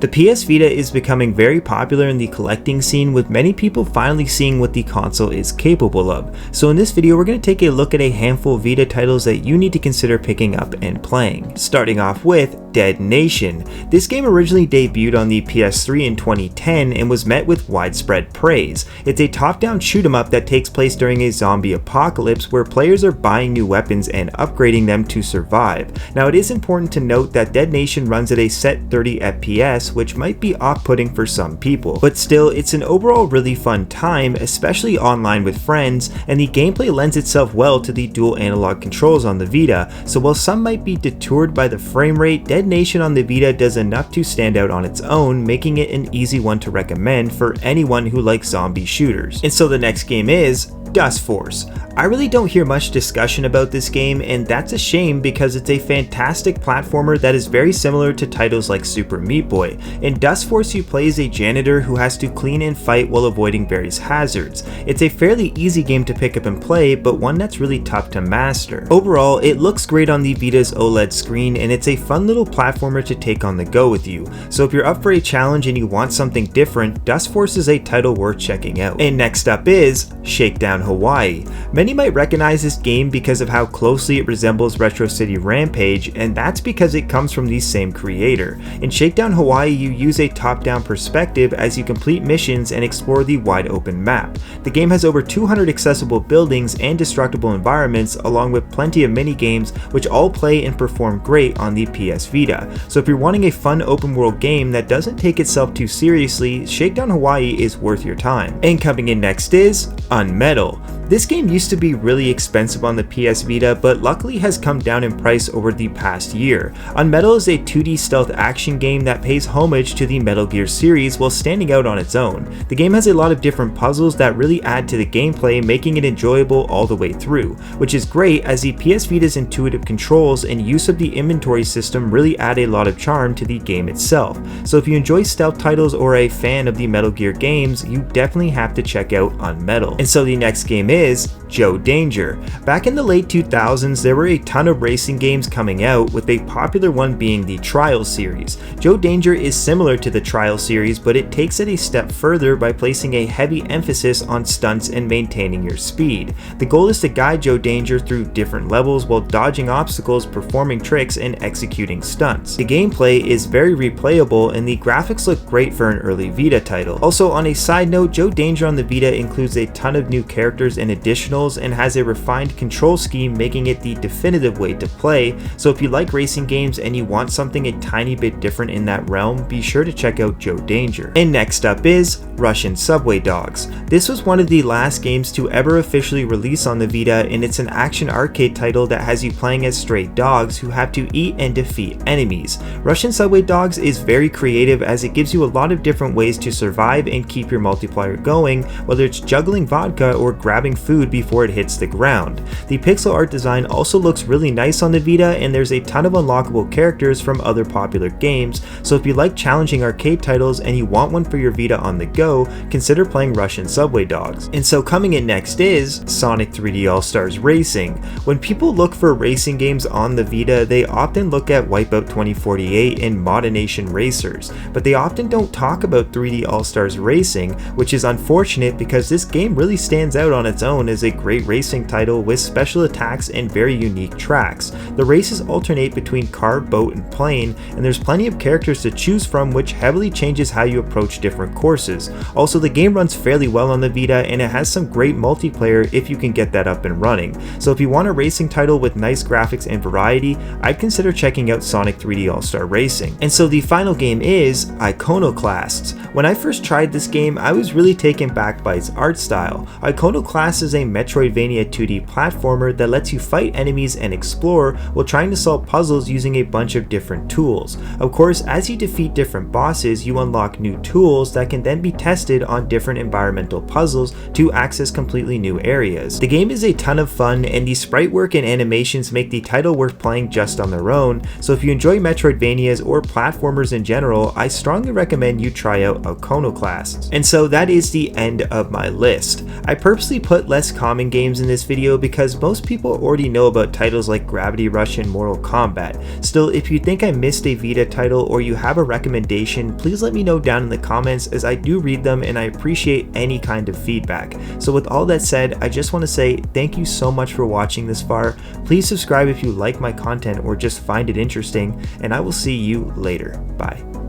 The PS Vita is becoming very popular in the collecting scene, with many people finally seeing what the console is capable of. So in this video we're going to take a look at a handful of Vita titles that you need to consider picking up and playing. Starting off with Dead Nation. This game originally debuted on the PS3 in 2010 and was met with widespread praise. It's a top-down shoot-'em-up that takes place during a zombie apocalypse where players are buying new weapons and upgrading them to survive. Now it is important to note that Dead Nation runs at a set 30 FPS, which might be off-putting for some people, but still it's an overall really fun time, especially online with friends, and the gameplay lends itself well to the dual analog controls on the Vita. So while some might be deterred by the frame rate, Dead Nation on the Vita does enough to stand out on its own, making it an easy one to recommend for anyone who likes zombie shooters. And so the next game is Dust Force. I really don't hear much discussion about this game, and that's a shame because it's a fantastic platformer that is very similar to titles like Super Meat Boy. In Dust Force you play as a janitor who has to clean and fight while avoiding various hazards. It's a fairly easy game to pick up and play, but one that's really tough to master. Overall, it looks great on the Vita's OLED screen, and it's a fun little platformer to take on the go with you. So if you're up for a challenge and you want something different, Dust Force is a title worth checking out. And next up is Shakedown Hawaii. Many might recognize this game because of how closely it resembles Retro City Rampage, and that's because it comes from the same creator. In Shakedown Hawaii you use a top-down perspective as you complete missions and explore the wide open map. The game has over 200 accessible buildings and destructible environments, along with plenty of mini games which all play and perform great on the PS Vita. So if you're wanting a fun open world game that doesn't take itself too seriously, Shakedown Hawaii is worth your time. And coming in next is UnMetal. This game used to be really expensive on the PS Vita, but luckily has come down in price over the past year. UnMetal is a 2D stealth action game that pays homage to the Metal Gear series while standing out on its own. The game has a lot of different puzzles that really add to the gameplay, making it enjoyable all the way through, which is great as the PS Vita's intuitive controls and use of the inventory system really add a lot of charm to the game itself. So if you enjoy stealth titles or are a fan of the Metal Gear games, you definitely have to check out UnMetal. And so the next game is Joe Danger. Back in the late 2000s, there were a ton of racing games coming out, with a popular one being the Trial series. Joe Danger is similar to the Trial series, but it takes it a step further by placing a heavy emphasis on stunts and maintaining your speed. The goal is to guide Joe Danger through different levels while dodging obstacles, performing tricks, and executing stunts. The gameplay is very replayable and the graphics look great for an early Vita title. Also, on a side note, Joe Danger on the Vita includes a ton of new characters and additionals and has a refined control scheme, making it the definitive way to play. So if you like racing games and you want something a tiny bit different in that realm, be sure to check out Joe Danger. And next up is Russian Subway Dogs. This was one of the last games to ever officially release on the Vita, and it's an action arcade title that has you playing as stray dogs who have to eat and defeat enemies. Russian Subway Dogs is very creative as it gives you a lot of different ways to survive and keep your multiplier going, whether it's juggling vodka or grabbing food before it hits the ground. The pixel art design also looks really nice on the Vita, and there's a ton of unlockable characters from other popular games, so if you like challenging arcade titles and you want one for your Vita on the go, consider playing Russian Subway Dogs. And so coming in next is Sonic 3D All-Stars Racing. When people look for racing games on the Vita, they often look at Wipeout 2048 and Modination Racers, but they often don't talk about 3D All-Stars Racing, which is unfortunate because this game really stands out on its own as a great racing title with special attacks and very unique tracks. The races alternate between car, boat, and plane, and there's plenty of characters to choose from, which heavily changes how you approach different courses. Also, the game runs fairly well on the Vita, and it has some great multiplayer if you can get that up and running. So if you want a racing title with nice graphics and variety, I'd consider checking out Sonic 3D All-Star Racing. And so the final game is Iconoclast. When I first tried this game, I was really taken back by its art style. Iconoclast is a Metroidvania 2D platformer that lets you fight enemies and explore while trying to solve puzzles using a bunch of different tools. Of course, as you defeat different bosses, you unlock new tools that can then be tested on different environmental puzzles to access completely new areas. The game is a ton of fun, and the sprite work and animations make the title worth playing just on their own, so if you enjoy Metroidvanias or platformers in general, I strongly recommend you try out Iconoclast. And so that is the end of my list. I purposely put but less common games in this video because most people already know about titles like Gravity Rush and Mortal Kombat. Still, if you think I missed a Vita title or you have a recommendation, please let me know down in the comments, as I do read them and I appreciate any kind of feedback. So with all that said, I just want to say thank you so much for watching this far. Please subscribe if you like my content or just find it interesting, and I will see you later. Bye.